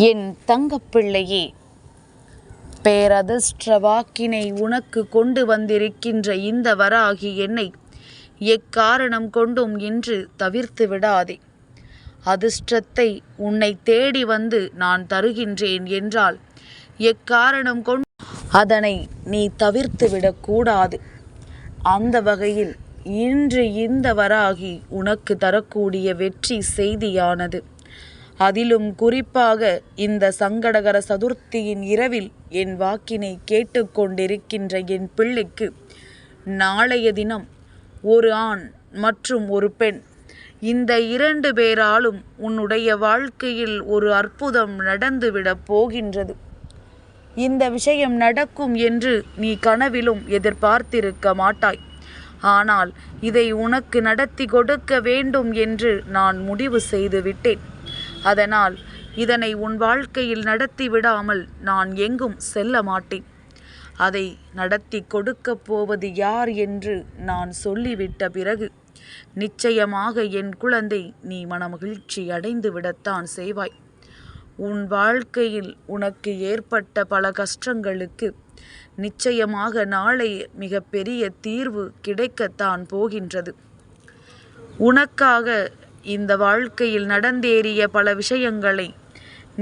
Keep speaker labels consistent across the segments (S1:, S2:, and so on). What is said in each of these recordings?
S1: என் தங்கப்பிள்ளையே, பேரதிர்ஷ்ட வாக்கினை உனக்கு கொண்டு வந்திருக்கின்ற இந்த வராகி என்னை எக்காரணம் கொண்டும் இன்று தவிர்த்து விடாதே. அதிர்ஷ்டத்தை உன்னை தேடி வந்து நான் தருகின்றேன் என்றால் எக்காரணம் கொண்டு அதனை நீ தவிர்த்து விடக்கூடாது. அந்த வகையில் இன்று இந்த வராகி உனக்கு தரக்கூடிய வெற்றி செய்தியானது. அதிலும் குறிப்பாக இந்த சங்கடகர சதுர்த்தியின் இரவில் என் வாக்கினை கேட்டுக்கொண்டிருக்கின்ற என் பிள்ளைக்கு நாளைய தினம் ஒரு ஆண் மற்றும் ஒரு பெண், இந்த 2 பேராலும் உன்னுடைய வாழ்க்கையில் ஒரு அற்புதம் நடந்துவிடப் போகின்றது. இந்த விஷயம் நடக்கும் என்று நீ கனவிலும் எதிர்பார்த்திருக்க மாட்டாய். ஆனால் இதை உனக்கு நடத்தி கொடுக்க வேண்டும் என்று நான் முடிவு செய்து விட்டேன். அதனால் இதனை உன் வாழ்க்கையில் நடத்தி விடாமல் நான் எங்கும் செல்ல மாட்டேன். அதை நடத்தி கொடுக்கப் போவது யார் என்று நான் சொல்லிவிட்ட பிறகு நிச்சயமாக என் குழந்தை நீ மனமகிழ்ச்சி அடைந்து விடத்தான் செய்வாய். உன் வாழ்க்கையில் உனக்கு ஏற்பட்ட பல கஷ்டங்களுக்கு நிச்சயமாக நாளை மிகப்பெரிய தீர்வு கிடைக்கத்தான் போகின்றது. உனக்காக இந்த வாழ்க்கையில் நடந்தேறிய பல விஷயங்களை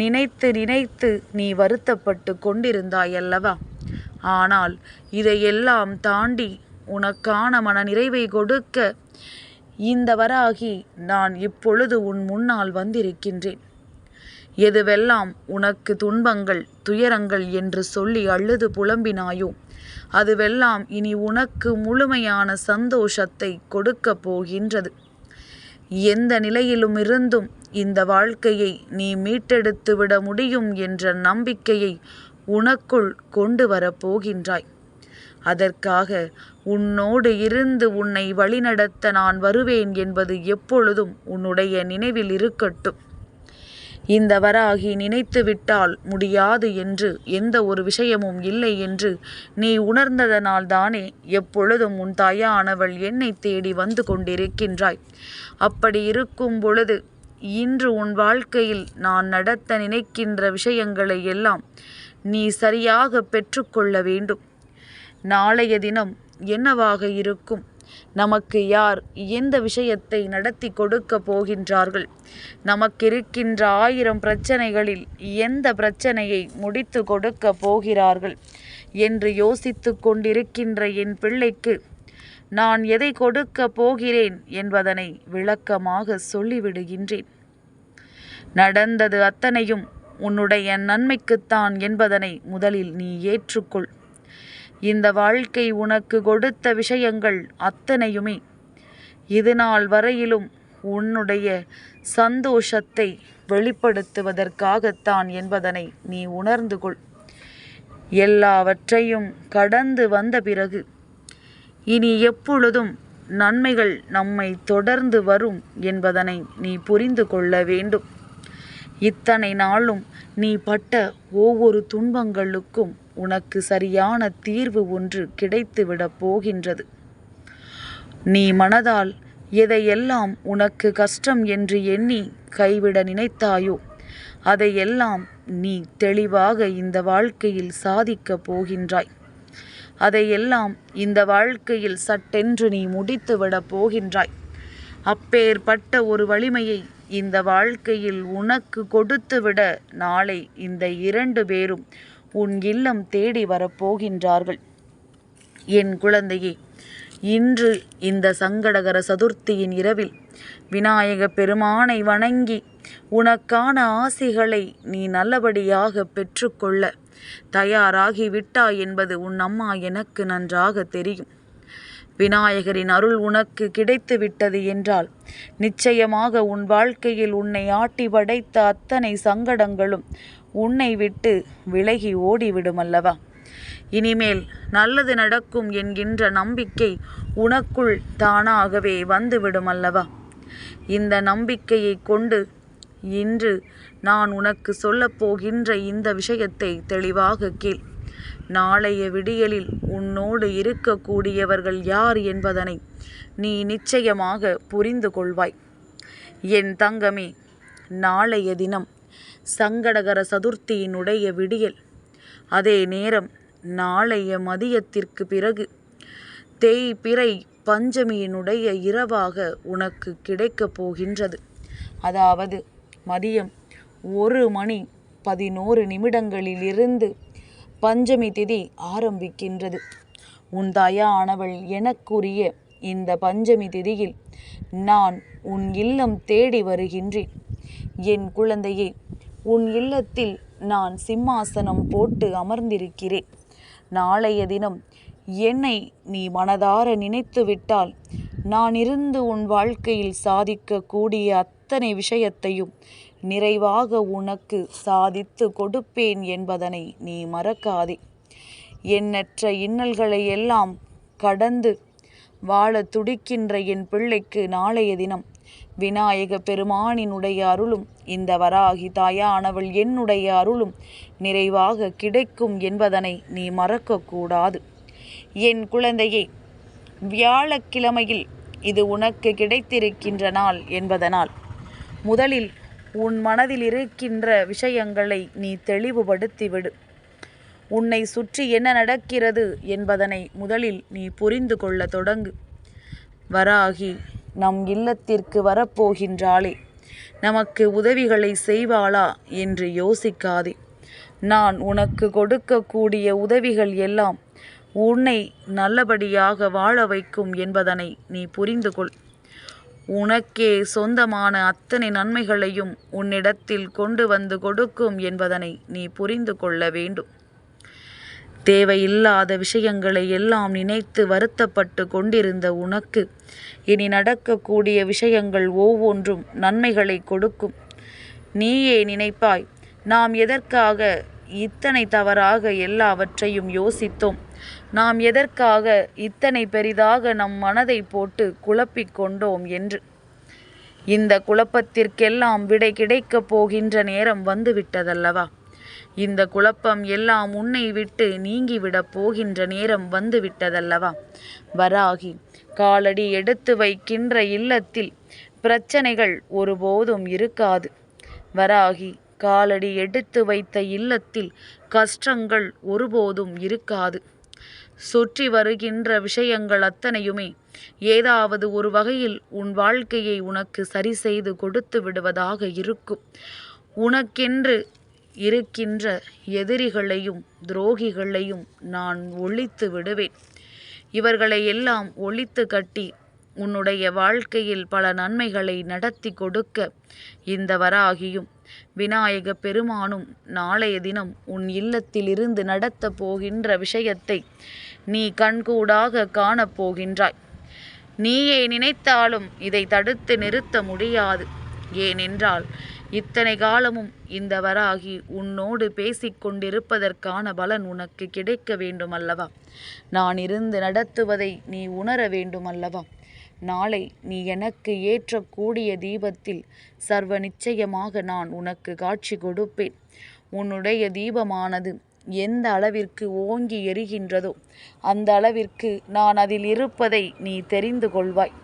S1: நினைத்து நினைத்து நீ வருத்தப்பட்டு கொண்டிருந்தாய் அல்லவா? ஆனால் இதையெல்லாம் தாண்டி உனக்கான மன நிறைவை கொடுக்க இந்த வராகி நான் இப்பொழுது உன் முன்னால் வந்திருக்கின்றேன். எதுவெல்லாம் உனக்கு துன்பங்கள் துயரங்கள் என்று சொல்லி அழுது புலம்பினாயோ அதுவெல்லாம் இனி உனக்கு முழுமையான சந்தோஷத்தை கொடுக்க போகின்றது. எந்த நிலையிலும் இருந்தும் இந்த வாழ்க்கையை நீ மீட்டெடுத்து விட முடியும் என்ற நம்பிக்கையை உனக்குள் கொண்டு வரப்போகின்றாய். அதற்காக உன்னோடு இருந்து உன்னை வழிநடத்த நான் வருவேன் என்பது எப்பொழுதும் உன்னுடைய நினைவில் இருக்கட்டும். இந்த வராகி நினைத்து விட்டால் முடியாது என்று எந்த ஒரு விஷயமும் இல்லை என்று நீ உணர்ந்ததனால் தானே எப்பொழுதும் உன் தாயானவள் என்னை தேடி வந்து கொண்டிருக்கின்றாய். அப்படி இருக்கும் பொழுது இன்று உன் வாழ்க்கையில் நான் நடத்த நினைக்கின்ற விஷயங்களை எல்லாம் நீ சரியாக பெற்றுக்கொள்ள வேண்டும். நாளைய தினம் என்னவாக இருக்கும்? நமக்கு யார் எந்த விஷயத்தை நடத்தி கொடுக்க போகின்றார்கள்? நமக்கிருக்கின்ற 1000 பிரச்சனைகளில் எந்த பிரச்சனையை முடித்து கொடுக்க போகிறார்கள் என்று யோசித்து கொண்டிருக்கின்ற என் பிள்ளைக்கு நான் எதை கொடுக்க போகிறேன் என்பதனை விளக்கமாக சொல்லிவிடுகின்றேன். நடந்தது அத்தனையும் உன்னுடைய நன்மைக்குத்தான் என்பதனை முதலில் நீ ஏற்றுக்கொள். இந்த வாழ்க்கை உனக்கு கொடுத்த விஷயங்கள் அத்தனையுமே இதுநாள் வரையிலும் உன்னுடைய சந்தோஷத்தை வெளிப்படுத்துவதற்காகத்தான் என்பதனை நீ உணர்ந்து கொள். எல்லாவற்றையும் கடந்து வந்த பிறகு இனி எப்பொழுதும் நன்மைகள் நம்மை தொடர்ந்து வரும் என்பதனை நீ புரிந்து கொள்ள வேண்டும். இத்தனை நாளும் நீ பட்ட ஒவ்வொரு துன்பங்களுக்கும் உனக்கு சரியான தீர்வு ஒன்று கிடைத்துவிடப் போகின்றது. நீ மனதால் எதையெல்லாம் உனக்கு கஷ்டம் என்று எண்ணி கைவிட நினைத்தாயோ அதையெல்லாம் நீ தெளிவாக இந்த வாழ்க்கையில் சாதிக்கப் போகின்றாய். அதையெல்லாம் இந்த வாழ்க்கையில் சட்டென்று நீ முடித்துவிடப் போகின்றாய். அப்பேற்பட்ட ஒரு வலிமையை இந்த வாழ்க்கையில் உனக்கு கொடுத்துவிட நாளை இந்த 2 பேரும் உன் இல்லம் தேடி வரப்போகின்றார்கள். என் குழந்தையே, இன்று இந்த சங்கடகர சதுர்த்தியின் இரவில் விநாயக பெருமானை வணங்கி உனக்கான ஆசிகளை நீ நல்லபடியாக பெற்றுக்கொள்ள தயாராகிவிட்டாய் என்பது உன் அம்மா எனக்கு நன்றாக தெரியும். விநாயகரின் அருள் உனக்கு கிடைத்து விட்டது என்றால் நிச்சயமாக உன் வாழ்க்கையில் உன்னை ஆட்டி படைத்த அத்தனை சங்கடங்களும் உன்னை விட்டு விலகி ஓடிவிடும் அல்லவா? இனிமேல் நல்லது நடக்கும் என்கின்ற நம்பிக்கை உனக்குள் தானாகவே வந்துவிடும் அல்லவா? இந்த நம்பிக்கையை கொண்டு இன்று நான் உனக்கு சொல்லப்போகின்ற இந்த விஷயத்தை தெளிவாக கேள். நாளைய விடியலில் உன்னோடு இருக்கக்கூடியவர்கள் யார் என்பதனை நீ நிச்சயமாக புரிந்து கொள்வாய். என் தங்கமே, நாளைய தினம் சங்கடகர சதுர்த்தியினுடைய விடியல். அதே நேரம் நாளைய மதியத்திற்கு பிறகு தேய்பிறை பஞ்சமியினுடைய இரவாக உனக்கு கிடைக்கப் போகின்றது. அதாவது மதியம் 1:11 பஞ்சமி திதி ஆரம்பிக்கின்றது. உன் தாயானவள் எனக்குரிய இந்த பஞ்சமி திதியில் நான் உன் இல்லம் தேடி வருகின்றேன். என் குழந்தையே, உன் இல்லத்தில் நான் சிம்மாசனம் போட்டு அமர்ந்திருக்கிறேன். நாளைய தினம் என்னை நீ மனதார நினைத்துவிட்டால் நான் இருந்து உன் வாழ்க்கையில் சாதிக்கக்கூடிய அத்தனை விஷயத்தையும் நிறைவாக உனக்கு சாதித்து கொடுப்பேன் என்பதனை நீ மறக்காதே. எண்ணற்ற இன்னல்களை எல்லாம் கடந்து வாழ துடிக்கின்ற என் பிள்ளைக்கு நாளைய தினம் விநாயக பெருமானினுடைய அருளும் இந்த வராகி தாயானவள் என்னுடைய அருளும் நிறைவாக கிடைக்கும் என்பதனை நீ மறக்கக்கூடாது. என் குழந்தையே, வியாழக்கிழமையில் இது உனக்கு கிடைத்திருக்கின்ற நாள் என்பதனால் முதலில் உன் மனதில் இருக்கின்ற விஷயங்களை நீ தெளிவுபடுத்திவிடு. உன்னை சுற்றி என்ன நடக்கிறது என்பதனை முதலில் நீ புரிந்து கொள்ள தொடங்கு. வராகி நம் இல்லத்திற்கு வரப்போகின்றாளே, நமக்கு உதவிகளை செய்வாளா என்று யோசிக்காதே. நான் உனக்கு கொடுக்கக்கூடிய உதவிகள் எல்லாம் உன்னை நல்லபடியாக வாழ வைக்கும் என்பதனை நீ புரிந்து கொள். உனக்கே சொந்தமான அத்தனை நன்மைகளையும் உன்னிடத்தில் கொண்டு வந்து கொடுக்கும் என்பதனை நீ புரிந்து கொள்ள வேண்டும். தேவையில்லாத விஷயங்களை எல்லாம் நினைத்து வருத்தப்பட்டு கொண்டிருந்த உனக்கு இனி நடக்கக்கூடிய விஷயங்கள் ஒவ்வொன்றும் நன்மைகளை கொடுக்கும். நீயே நினைப்பாய், நாம் எதற்காக இத்தனை தவறாக எல்லாவற்றையும் யோசித்தோம், நாம் எதற்காக இத்தனை பெரிதாக நம் மனதை போட்டு குழப்பிக் கொண்டோம் என்று. இந்த குழப்பத்திற்கெல்லாம் விடை கிடைக்கப் போகின்ற நேரம் வந்துவிட்டதல்லவா? இந்த குழப்பம் எல்லாம் உன்னை விட்டு நீங்கிவிடப் போகின்ற நேரம் வந்துவிட்டதல்லவா? வராகி காலடி எடுத்து வைக்கின்ற இல்லத்தில் பிரச்சனைகள் ஒருபோதும் இருக்காது. வராகி காலடி எடுத்து வைத்த இல்லத்தில் கஷ்டங்கள் ஒருபோதும் இருக்காது. சுற்றி வருகின்ற விஷயங்கள் அத்தனையுமே ஏதாவது ஒரு வகையில் உன் வாழ்க்கையை உனக்கு சரி செய்து கொடுத்து விடுவதாக இருக்கும். உனக்கென்று இருக்கின்ற எதிரிகளையும் துரோகிகளையும் நான் ஒழித்து விடுவேன். இவர்களை எல்லாம் ஒழித்து கட்டி உன்னுடைய வாழ்க்கையில் பல நன்மைகளை நடத்தி கொடுக்க இந்த வராகியும் விநாயக பெருமானும் நாளைய தினம் உன் இல்லத்தில் இருந்து நடத்த போகின்ற விஷயத்தை நீ கண்கூடாக காணப்போகின்றாய். நீயே நினைத்தாலும் இதை தடுத்து நிறுத்த முடியாது. ஏனென்றால் இத்தனை காலமும் இந்த வராகி உன்னோடு பேசிக்கொண்டிருப்பதற்கான பலன் உனக்கு கிடைக்க வேண்டுமல்லவா? நான் இருந்து நடத்துவதை நீ உணர வேண்டுமல்லவா? நாளை நீ எனக்கு ஏற்றக்கூடிய தீபத்தில் சர்வ நிச்சயமாக நான் உனக்கு காட்சி கொடுப்பேன். உன்னுடைய தீபமானது எந்த அளவிற்கு ஓங்கி எரிகின்றதோ அந்த அளவிற்கு நான் அதில் இருப்பதை நீ தெரிந்து கொள்வாய்.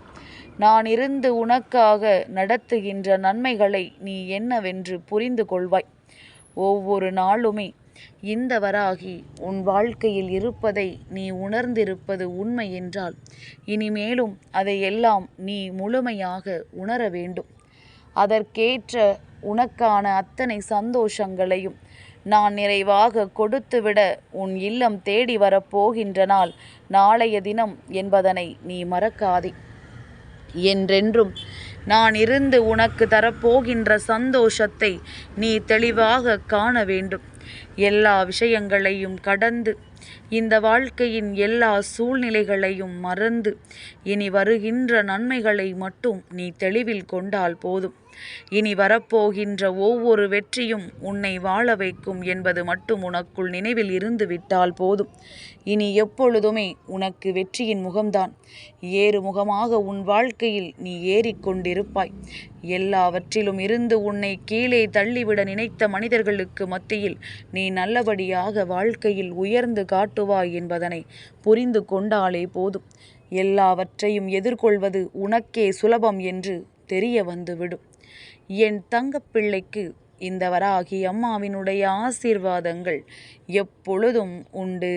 S1: நான் இருந்து உனக்காக நடத்துகின்ற நன்மைகளை நீ என்னவென்று புரிந்து கொள்வாய். ஒவ்வொரு நாளுமே இந்த வராகி உன் வாழ்க்கையில் இருப்பதை நீ உணர்ந்திருப்பது உண்மை என்றால் இனிமேலும் அதையெல்லாம் நீ முழுமையாக உணர வேண்டும். அதற்கேற்ற உனக்கான அத்தனை சந்தோஷங்களையும் நான் நிறைவாக கொடுத்துவிட உன் இல்லம் தேடி வரப்போகின்ற நாள் நாளைய தினம் என்பதனை நீ மறக்காதே. என்றென்றும் நான் இருந்து உனக்கு தரப்போகின்ற சந்தோஷத்தை நீ தெளிவாக காண வேண்டும். எல்லா விஷயங்களையும் கடந்து இந்த வாழ்க்கையின் எல்லா சூழ்நிலைகளையும் மறந்து இனி வருகின்ற நன்மைகளை மட்டும் நீ தெளிவில் கொண்டால் போதும். இனி வரப்போகின்ற ஒவ்வொரு வெற்றியும் உன்னை வாழ வைக்கும் என்பது மட்டும் உனக்குள் நினைவில் இருந்து விட்டால் போதும். இனி எப்பொழுதுமே உனக்கு வெற்றியின் முகம்தான். ஏறுமுகமாக உன் வாழ்க்கையில் நீ ஏறிக்கொண்டிருப்பாய். எல்லாவற்றிலும் இருந்து உன்னை கீழே தள்ளிவிட நினைத்த மனிதர்களுக்கு மத்தியில் நீ நல்லபடியாக வாழ்க்கையில் உயர்ந்து காட்டுவாய் என்பதனை புரிந்து கொண்டாலே போதும். எல்லாவற்றையும் எதிர்கொள்வது உனக்கே சுலபம் என்று தெரிய வந்துவிடும். என் தங்கப்பிள்ளைக்கு இந்த வராகி அம்மாவினுடைய ஆசீர்வாதங்கள் எப்பொழுதும் உண்டு.